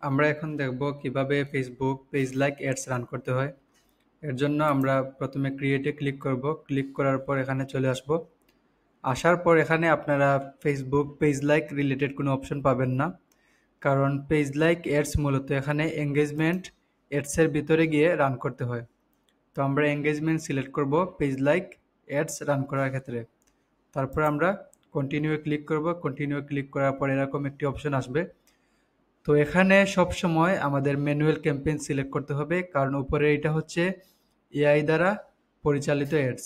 আমরা এখন দেখব কিভাবে Facebook page like ads run করতে হয়। এর জন্য আমরা প্রথমে ক্রিয়েটে ক্লিক করব। ক্লিক করার পর এখানে চলে আসব। আসার পর এখানে আপনারা ফেসবুক পেজ লাইক রিলেটেড কোনো অপশন পাবেন না, কারণ পেজ লাইক অ্যাডস মূলত এখানে এঙ্গেজমেন্ট অ্যাডসের ভিতরে গিয়ে রান করতে হয়। তো আমরা এঙ্গেজমেন্ট সিলেক্ট করব পেজ লাইক অ্যাডস রান করার ক্ষেত্রে। তারপর আমরা কন্টিনিউ ক্লিক করব। কন্টিনিউ ক্লিক করার পর এরকম একটি অপশন আসবে। তো এখানে সব সময় আমাদের ম্যানুয়াল ক্যাম্পেইন সিলেক্ট করতে হবে, কারণ উপরে এটা হচ্ছে এআই দ্বারা পরিচালিত অ্যাডস।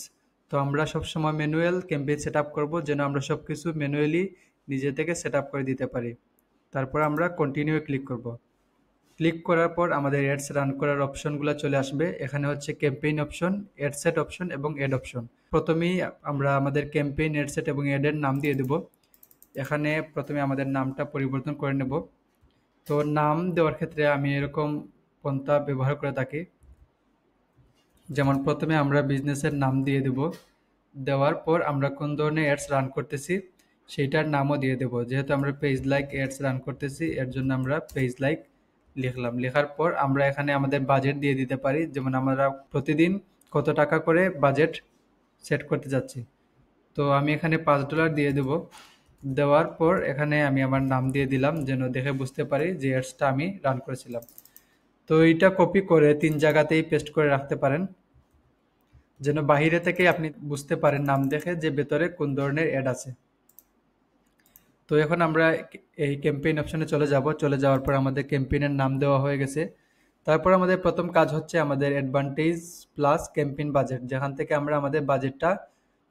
তো আমরা সব সময় ম্যানুয়াল ক্যাম্পেইন সেট আপ করবো, যেন আমরা সব কিছু ম্যানুয়ালি নিজে থেকে সেট আপ করে দিতে পারি। তারপর আমরা কন্টিনিউ ক্লিক করব। ক্লিক করার পর আমাদের অ্যাডস রান করার অপশনগুলো চলে আসবে। এখানে হচ্ছে campaign option, ad set option এবং অ্যাড অপশন। প্রথমেই আমরা আমাদের ক্যাম্পেইন, অ্যাড সেট এবং অ্যাডের নাম দিয়ে দেব। এখানে প্রথমে আমাদের নামটা পরিবর্তন করে নেব। তো নাম দেওয়ার ক্ষেত্রে আমি এরকম পন্থা ব্যবহার করে থাকি। যেমন প্রথমে আমরা বিজনেসের নাম দিয়ে দেব। দেওয়ার পর আমরা কোন ধরনের অ্যাডস রান করতেছি সেইটার নামও দিয়ে দেব। যেহেতু আমরা পেজ লাইক অ্যাডস রান করতেছি, এর জন্য আমরা পেজ লাইক লিখলাম। লেখার পর আমরা এখানে আমাদের বাজেট দিয়ে দিতে পারি, যেমন আমরা প্রতিদিন কত টাকা করে বাজেট সেট করতে যাচ্ছি। তো আমি এখানে $5 দিয়ে দেব। দেওয়ার পর এখানে আমি আমার নাম দিয়ে দিলাম, যেন দেখে বুঝতে পারি যে অ্যাডসটা আমি রান করেছিলাম। তো এইটা কপি করে 3 জায়গাতেই পেস্ট করে রাখতে পারেন, যেন বাহিরে থেকে আপনি বুঝতে পারেন নাম দেখে যে ভেতরে কোন ধরনের অ্যাড আছে। তো এখন আমরা এই ক্যাম্পেইন অপশনে চলে যাব। চলে যাওয়ার পর আমাদের ক্যাম্পেইনের নাম দেওয়া হয়ে গেছে। তারপর আমাদের প্রথম কাজ হচ্ছে আমাদের অ্যাডভান্টেজ প্লাস ক্যাম্পেইন বাজেট, যেখান থেকে আমরা আমাদের বাজেটটা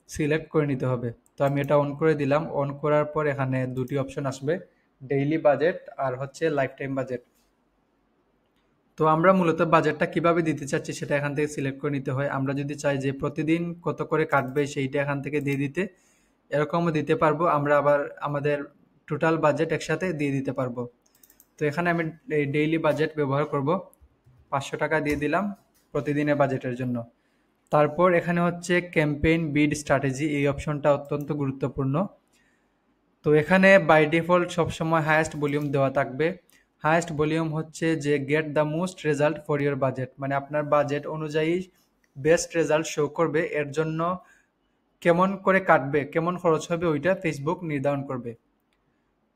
সিলেক্ট করে নিতে হবে। তো আমি এটা অন করে দিলাম। অন করার পর এখানে দুটি অপশন আসবে, ডেইলি বাজেট আর হচ্ছে লাইফ টাইম বাজেট। তো আমরা মূলত বাজেটটা কিভাবে দিতে চাচ্ছি সেটা এখান থেকে সিলেক্ট করে নিতে হয়। আমরা যদি চাই যে প্রতিদিন কত করে কাটবে সেইটা এখান থেকে দিয়ে দিতে, এরকমও দিতে পারবো। আমরা আবার আমাদের টোটাল বাজেট একসাথে দিয়ে দিতে পারবো। তো এখানে আমি এই ডেইলি বাজেট ব্যবহার করব। $500 দিয়ে দিলাম প্রতিদিনের বাজেটের জন্য। তারপর এখানে হচ্ছে ক্যাম্পেইন বিড স্ট্র্যাটেজি, এই অপশনটা অত্যন্ত গুরুত্বপূর্ণ। তো এখানে বাই ডিফল্ট সবসময় হায়েস্ট ভলিউম দেওয়া থাকবে। হায়েস্ট ভলিউম হচ্ছে যে get the most result for your budget, মানে আপনার বাজেট অনুযায়ী বেস্ট রেজাল্ট শো করবে। এর জন্য কেমন করে কাটবে, কেমন খরচ হবে, ওইটা ফেসবুক নির্ধারণ করবে।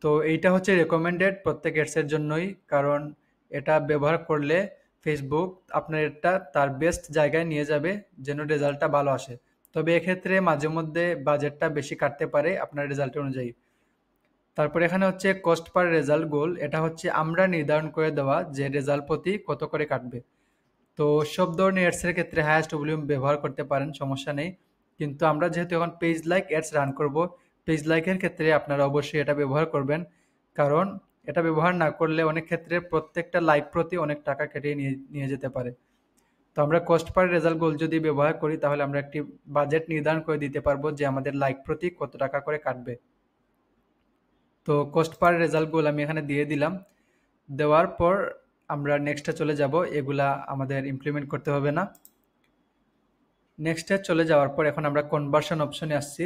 তো এইটা হচ্ছে রেকমেন্ডেড প্রত্যেক অ্যাডসের জন্যই, কারণ এটা ব্যবহার করলে ফেসবুক আপনার এটা তার বেস্ট জায়গায় নিয়ে যাবে, যেন রেজাল্টটা ভালো আসে। তবে এক্ষেত্রে মাঝে মধ্যে বাজেটটা বেশি কাটতে পারে আপনার রেজাল্ট অনুযায়ী। তারপর এখানে হচ্ছে কস্ট পার রেজাল্ট গোল, এটা হচ্ছে আমরা নির্ধারণ করে দেওয়া যে রেজাল্ট প্রতি কত করে কাটবে। তো সব ধরনের অ্যাডসের ক্ষেত্রে হায়েস্ট ভলিউম ব্যবহার করতে পারেন, সমস্যা নেই। কিন্তু আমরা যেহেতু এখন পেজ লাইক অ্যাডস রান করব, পেজ লাইকের ক্ষেত্রে আপনারা অবশ্যই এটা ব্যবহার করবেন, কারণ এটা ব্যবহার না করলে অনেক ক্ষেত্রে প্রত্যেকটা লাইক প্রতি অনেক টাকা কেটে নিয়ে নিয়ে যেতে পারে। তো আমরা কস্ট পার রেজাল্ট গোল যদি ব্যবহার করি, তাহলে আমরা একটি বাজেট নির্ধারণ করে দিতে পারবো যে আমাদের লাইক প্রতি কত টাকা করে কাটবে। তো কস্ট পার রেজাল্ট গোল আমি এখানে দিয়ে দিলাম। দেওয়ার পর আমরা নেক্সটে চলে যাব। এগুলা আমাদের ইমপ্লিমেন্ট করতে হবে না। নেক্সটে চলে যাওয়ার পর এখন আমরা কনভার্সন অপশনে আসছি।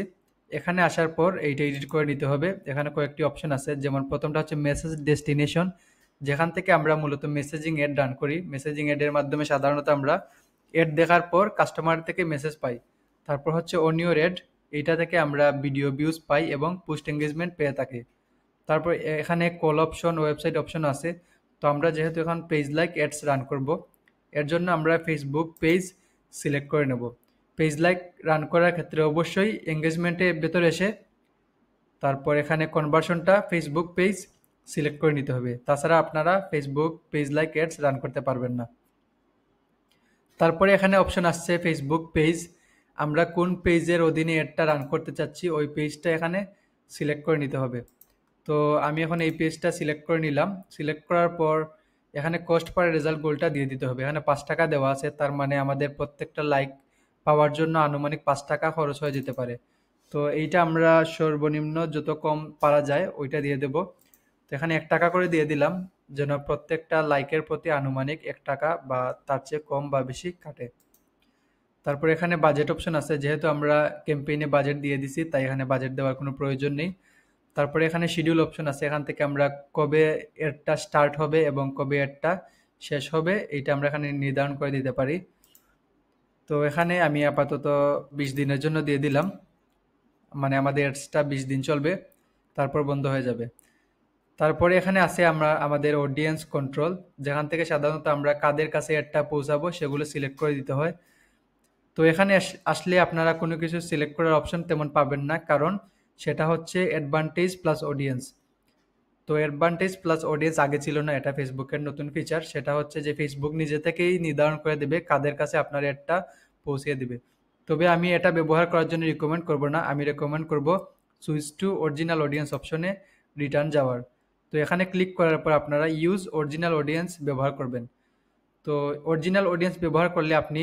এখানে আসার পর এইটা এডিট করে নিতে হবে। এখানে কয়েকটি অপশন আছে, যেমন প্রথমটা হচ্ছে মেসেজ ডেস্টিনেশন, যেখান থেকে আমরা মূলত মেসেজিং অ্যাড রান করি। মেসেজিং অ্যাডের মাধ্যমে সাধারণত আমরা অ্যাড দেখার পর কাস্টমার থেকে মেসেজ পাই। তারপর হচ্ছে অন ইওর অ্যাড, এইটা থেকে আমরা ভিডিও ভিউজ পাই এবং পোস্ট এঙ্গেজমেন্ট পেয়ে থাকি। তারপর এখানে কল অপশন, ওয়েবসাইট অপশন আছে। তো আমরা যেহেতু এখন পেজ লাইক অ্যাডস রান করব, এর জন্য আমরা ফেসবুক পেজ সিলেক্ট করে নেব। পেজ লাইক রান করার ক্ষেত্রে অবশ্যই এঙ্গেজমেন্টের ভেতরে এসে তারপর এখানে কনভার্সনটা ফেসবুক পেজ সিলেক্ট করে নিতে হবে, তাছাড়া আপনারা Facebook page like ads run করতে পারবেন না। তারপরে এখানে অপশন আসছে ফেসবুক পেজ, আমরা কোন পেজের অধীনে অ্যাডটা রান করতে চাচ্ছি ওই পেজটা এখানে সিলেক্ট করে নিতে হবে। তো আমি এখন এই পেজটা সিলেক্ট করে নিলাম। সিলেক্ট করার পর এখানে কস্ট পার রেজাল্ট গোলটা দিয়ে দিতে হবে। এখানে $5 দেওয়া আছে, তার মানে আমাদের প্রত্যেকটা লাইক পাওয়ার জন্য আনুমানিক $5 খরচ হয়ে যেতে পারে। তো এইটা আমরা সর্বনিম্ন যত কম পারা যায় ওইটা দিয়ে দেব। তো এখানে $1 করে দিয়ে দিলাম, যেন প্রত্যেকটা লাইকের প্রতি আনুমানিক $1 বা তার চেয়ে কম বা বেশি কাটে। তারপর এখানে বাজেট অপশন আছে, যেহেতু আমরা ক্যাম্পেইনে বাজেট দিয়ে দিছি তাই এখানে বাজেট দেওয়ার কোনো প্রয়োজন নেই। তারপরে এখানে শিডিউল অপশন আছে, এখান থেকে আমরা কবে এডটা স্টার্ট হবে এবং কবে এডটা শেষ হবে এইটা আমরা এখানে নির্ধারণ করে দিতে পারি। তো এখানে আমি আপাতত 20 দিনের জন্য দিয়ে দিলাম, মানে আমাদের এডসটা 20 দিন চলবে, তারপর বন্ধ হয়ে যাবে। তারপরে এখানে আছে আমরা আমাদের অডিয়েন্স কন্ট্রোল, যেখান থেকে সাধারণত আমরা কাদের কাছে এডটা পৌঁছাবো সেগুলো সিলেক্ট করে দিতে হয়। তো এখানে আসলে আপনারা কোনো কিছু সিলেক্ট করার অপশন তেমন পাবেন না, কারণ সেটা হচ্ছে অ্যাডভান্টেজ প্লাস অডিয়েন্স। তো অ্যাডভান্টেজ প্লাস অডিয়েন্স আগে ছিল না, এটা ফেসবুকের নতুন ফিচার। সেটা হচ্ছে যে ফেসবুক নিজে থেকেই নির্ধারণ করে দেবে কাদের কাছে আপনার অ্যাডটা পৌঁছে দিবে। তবে আমি এটা ব্যবহার করার জন্য রিকমেন্ড করব না, আমি রেকমেন্ড করব সুইচ টু অরিজিনাল অডিয়েন্স অপশনে রিটার্ন যাওয়ার। তো এখানে ক্লিক করার পর আপনারা ইউজ অরিজিনাল অডিয়েন্স ব্যবহার করবেন। তো অরিজিনাল অডিয়েন্স ব্যবহার করলে আপনি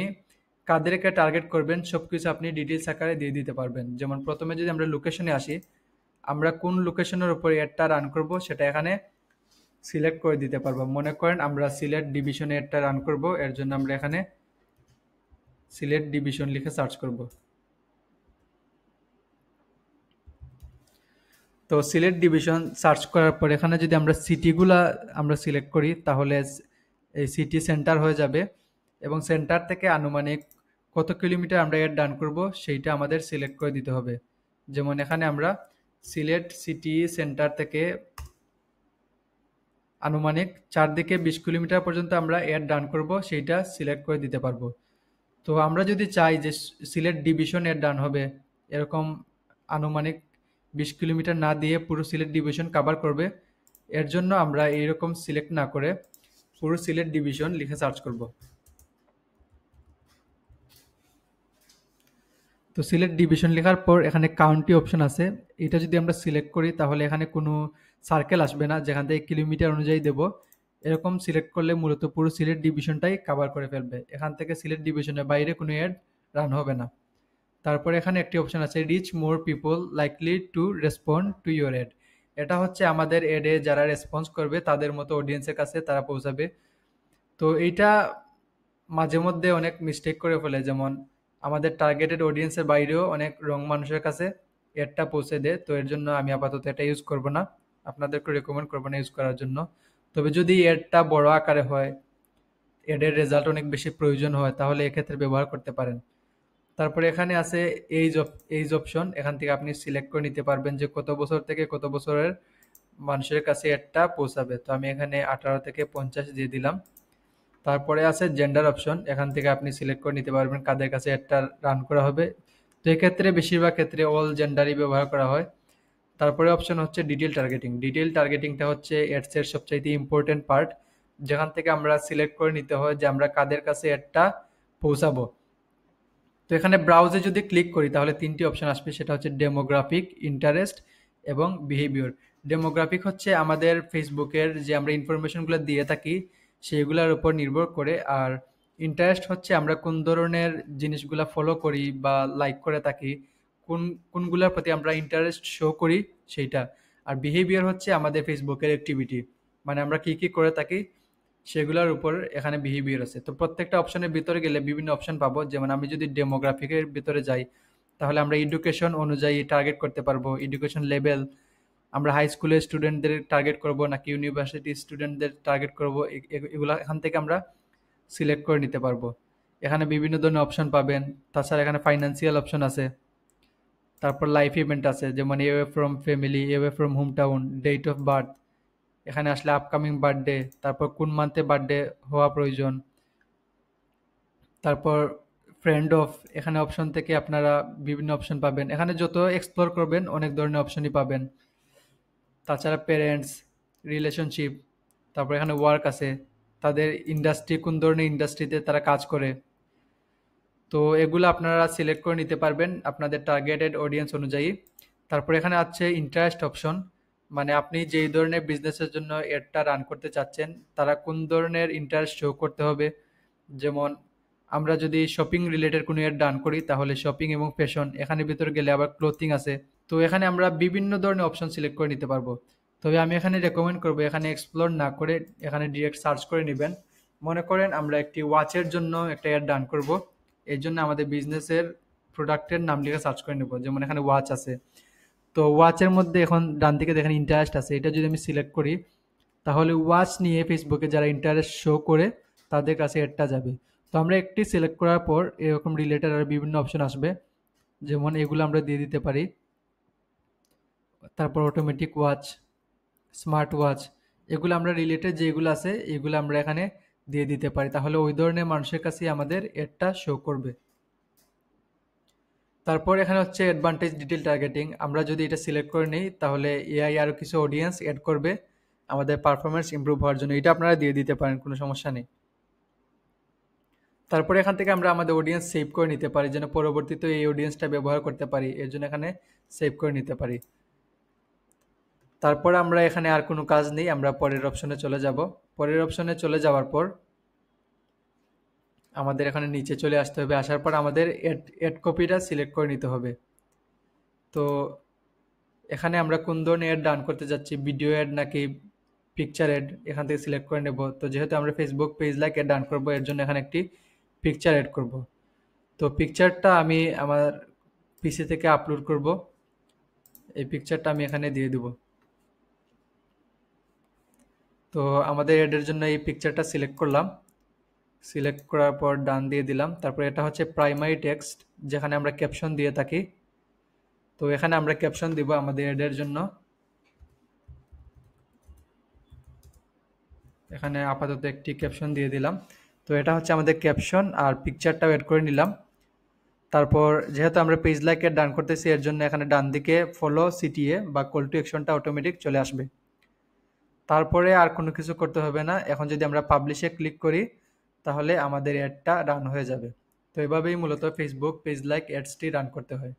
কাদেরকে টার্গেট করবেন সব কিছু আপনি ডিটেলস আকারে দিয়ে দিতে পারবেন। যেমন প্রথমে যদি আমরা লোকেশনে আসি, আমরা কোন লোকেশনের উপর অ্যাডটা রান করব সেটা এখানে সিলেক্ট করে দিতে পারবো। মনে করেন আমরা সিলেট ডিভিশনে অ্যাডটা রান করব, এর জন্য আমরা এখানে সিলেট ডিভিশন লিখে সার্চ করব। তো সিলেট ডিভিশন সার্চ করার পর এখানে যদি আমরা সিটিগুলা আমরা সিলেক্ট করি তাহলে এই সিটি সেন্টার হয়ে যাবে, এবং সেন্টার থেকে আনুমানিক কত কিলোমিটার আমরা এর ডান করব সেইটা আমাদের সিলেক্ট করে দিতে হবে। যেমন এখানে আমরা সিলেট সিটি সেন্টার থেকে আনুমানিক চারদিকে 20 কিলোমিটার পর্যন্ত আমরা এর ডান করব সেইটা সিলেক্ট করে দিতে পারবো। তো আমরা যদি চাই যে সিলেট ডিভিশন এর ডান হবে, এরকম আনুমানিক 20 কিলোমিটার না দিয়ে পুরো সিলেট ডিভিশন কভার করবে, এর জন্য আমরা এইরকম সিলেক্ট না করে পুরো সিলেট ডিভিশন লিখে সার্চ করব। তো সিলেক্ট ডিভিশন লেখার পর এখানে কাউন্টি অপশন আছে, এটা যদি আমরা সিলেক্ট করি তাহলে এখানে কোনো সার্কেল আসবে না যেখান থেকে কিলোমিটার অনুযায়ী দেব। এরকম সিলেক্ট করলে মূলত পুরো সিলেট ডিভিশনটাই কভার করে ফেলবে, এখান থেকে সিলেট ডিভিশনের বাইরে কোনো অ্যাড রান হবে না। তারপরে এখানে একটি অপশন আছে rich more people likely to respond to your add. এটা হচ্ছে আমাদের অ্যাডে যারা রেসপন্স করবে তাদের মতো অডিয়েন্সের কাছে তারা পৌঁছাবে। তো এইটা মাঝে মধ্যে অনেক মিস্টেক করে ফেলে, যেমন আমাদের টার্গেটেড অডিয়েন্সের বাইরেও অনেক রং মানুষের কাছে অ্যাডটা পৌঁছে দেয়। তো এর জন্য আমি আপাতত এটা ইউজ করব না, আপনাদেরকে রেকমেন্ড করবো না ইউজ করার জন্য। তবে যদি অ্যাডটা বড় আকারে হয়, অ্যাডের রেজাল্ট অনেক বেশি প্রয়োজন হয়, তাহলে এক্ষেত্রে ব্যবহার করতে পারেন। তারপরে এখানে আছে এইজ অপশন, এখান থেকে আপনি সিলেক্ট করে নিতে পারবেন যে কত বছর থেকে কত বছরের মানুষের কাছে অ্যাডটা পৌঁছাবে। তো আমি এখানে 18 থেকে 50 দিয়ে দিলাম। তারপরে আছে জেন্ডার অপশন, এখান থেকে আপনি সিলেক্ট করে নিতে পারবেন কাদের কাছে অ্যাডটা রান করা হবে। তো এক্ষেত্রে বেশিরভাগ ক্ষেত্রে অল জেন্ডারই ব্যবহার করা হয়। তারপরে অপশন হচ্ছে ডিটেল টার্গেটিং। ডিটেল টার্গেটিংটা হচ্ছে অ্যাডসের সবচাইতে ইম্পর্টেন্ট পার্ট, যেখান থেকে আমরা সিলেক্ট করে নিতে হয় যে আমরা কাদের কাছে অ্যাডটা পৌঁছাবো। তো এখানে ব্রাউজে যদি ক্লিক করি তাহলে 3টি অপশন আসবে, সেটা হচ্ছে ডেমোগ্রাফিক, ইন্টারেস্ট এবং বিহেভিয়ার। ডেমোগ্রাফিক হচ্ছে আমাদের ফেসবুকের যে আমরা ইনফরমেশনগুলো দিয়ে থাকি সেইগুলোর উপর নির্ভর করে, আর ইন্টারেস্ট হচ্ছে আমরা কোন ধরনের জিনিসগুলো ফলো করি বা লাইক করে থাকি, কোনগুলোর প্রতি আমরা ইন্টারেস্ট শো করি সেইটা। আর বিহেভিয়ার হচ্ছে আমাদের ফেসবুকের অ্যাক্টিভিটি, মানে আমরা কি কি করে থাকি সেগুলোর উপর এখানে বিহেভিয়ার আছে। তো প্রত্যেকটা অপশনের ভিতরে গেলে বিভিন্ন অপশন পাবো, যেমন আমি যদি ডেমোগ্রাফিকের ভিতরে যাই তাহলে আমরা এডুকেশন অনুযায়ী টার্গেট করতে পারবো, এডুকেশন লেভেল, আমরা হাই স্কুলের স্টুডেন্টদের টার্গেট করব নাকি ইউনিভার্সিটি স্টুডেন্টদের টার্গেট করব, এগুলো এখান থেকে আমরা সিলেক্ট করে নিতে পারবো। এখানে বিভিন্ন ধরনের অপশন পাবেন। তাছাড়া এখানে ফাইন্যান্সিয়াল অপশন আছে, তারপর লাইফ ইভেন্ট আছে, যেমন away from family, away from home town, date of birth, এখানে আসলে আপকামিং বার্থডে, তারপর কোন মান্থে বার্থডে হওয়া প্রয়োজন, তারপর ফ্রেন্ড অফ, এখানে অপশন থেকে আপনারা বিভিন্ন অপশন পাবেন। এখানে যত এক্সপ্লোর করবেন অনেক ধরনের অপশনই পাবেন। তাছাড়া প্যারেন্টস, রিলেশনশিপ, তারপর এখানে ওয়ার্ক আছে, তাদের ইন্ডাস্ট্রি, কোন ধরনের ইন্ডাস্ট্রিতে তারা কাজ করে। তো এগুলো আপনারা সিলেক্ট করে নিতে পারবেন আপনাদের টার্গেটেড অডিয়েন্স অনুযায়ী। তারপর এখানে আছে ইন্টারেস্ট অপশন, মানে আপনি যেই ধরনের বিজনেসের জন্য এডটা রান করতে চাচ্ছেন তারা কোন ধরনের ইন্টারেস্ট শো করতে হবে। যেমন আমরা যদি শপিং রিলেটেড কোনো এড রান করি তাহলে শপিং এবং ফ্যাশন, এখানে ভিতরে গেলে আবার ক্লোথিং আছে। তো এখানে আমরা বিভিন্ন ধরনের অপশন সিলেক্ট করে নিতে পারবো। তবে আমি এখানে রেকমেন্ড করবো এখানে এক্সপ্লোর না করে এখানে ডিরেক্ট সার্চ করে নেবেন। মনে করেন আমরা একটি ওয়াচের জন্য একটা অ্যাড রান করব, এই জন্য আমাদের বিজনেসের প্রোডাক্টের নাম লিখে সার্চ করে নেব, যেমন এখানে ওয়াচ আছে। তো ওয়াচের মধ্যে এখন ডান দিকে দেখেন ইন্টারেস্ট আছে, এটা যদি আমি সিলেক্ট করি তাহলে ওয়াচ নিয়ে ফেসবুকে যারা ইন্টারেস্ট শো করে তাদের কাছে অ্যাডটা যাবে। তো আমরা একটি সিলেক্ট করার পর এরকম রিলেটেড আর বিভিন্ন অপশন আসবে, যেমন এগুলো আমরা দিয়ে দিতে পারি। তারপর অটোমেটিক ওয়াচ, স্মার্ট ওয়াচ, এগুলো আমরা রিলেটেড যেগুলো আছে এগুলো আমরা এখানে দিয়ে দিতে পারি, তাহলে ওই ধরনের মানুষের কাছেই আমাদের অ্যাডটা শো করবে। তারপর এখানে হচ্ছে অ্যাডভান্টেজ ডিটেল টার্গেটিং, আমরা যদি এটা সিলেক্ট করে নিই তাহলে এআই আরও কিছু অডিয়েন্স অ্যাড করবে আমাদের পারফরমেন্স ইমপ্রুভ হওয়ার জন্য, এটা আপনারা দিয়ে দিতে পারেন, কোনো সমস্যা নেই। তারপরে এখান থেকে আমরা আমাদের অডিয়েন্স সেভ করে নিতে পারি, যেন পরবর্তীতে এই অডিয়েন্সটা ব্যবহার করতে পারি, এর জন্য এখানে সেভ করে নিতে পারি। তারপর আমরা এখানে আর কোনো কাজ নেই, আমরা পরের অপশনে চলে যাব। পরের অপশনে চলে যাওয়ার পর আমাদের এখানে নিচে চলে আসতে হবে, আসার পর আমাদের অ্যাড কপিটা সিলেক্ট করে নিতে হবে। তো এখানে আমরা কোন ধরনের অ্যাড রান করতে যাচ্ছি, ভিডিও অ্যাড নাকি পিকচার অ্যাড, এখান থেকে সিলেক্ট করে নেব। তো যেহেতু আমরা Facebook page like add run করবো, এর জন্য এখানে একটি পিকচার অ্যাড করব। তো পিকচারটা আমি আমার পিসি থেকে আপলোড করব, এই পিকচারটা আমি এখানে দিয়ে দেব। তো আমাদের অ্যাডের জন্য এই পিকচারটা সিলেক্ট করলাম, সিলেক্ট করার পর ডান দিয়ে দিলাম। তারপর এটা হচ্ছে প্রাইমারি টেক্সট, যেখানে আমরা ক্যাপশন দিয়ে থাকি। তো এখানে আমরা ক্যাপশন দিব আমাদের অ্যাডের জন্য, এখানে আপাতত একটি ক্যাপশন দিয়ে দিলাম। তো এটা হচ্ছে আমাদের ক্যাপশন, আর পিকচারটাও অ্যাড করে নিলাম। তারপর যেহেতু আমরা পেজ লাইক অ্যাড ডান করতেছি, এর জন্য এখানে ডান দিকে ফলো সিটিএ বা কল টু অ্যাকশনটা অটোমেটিক চলে আসবে। তারপরে আর কোনো কিছু করতে হবে না, এখন যদি আমরা পাবলিশে ক্লিক করি তাহলে আমাদের অ্যাডটা রান হয়ে যাবে। তো এভাবেই মূলত ফেসবুক পেজ লাইক অ্যাডসটি রান করতে হয়।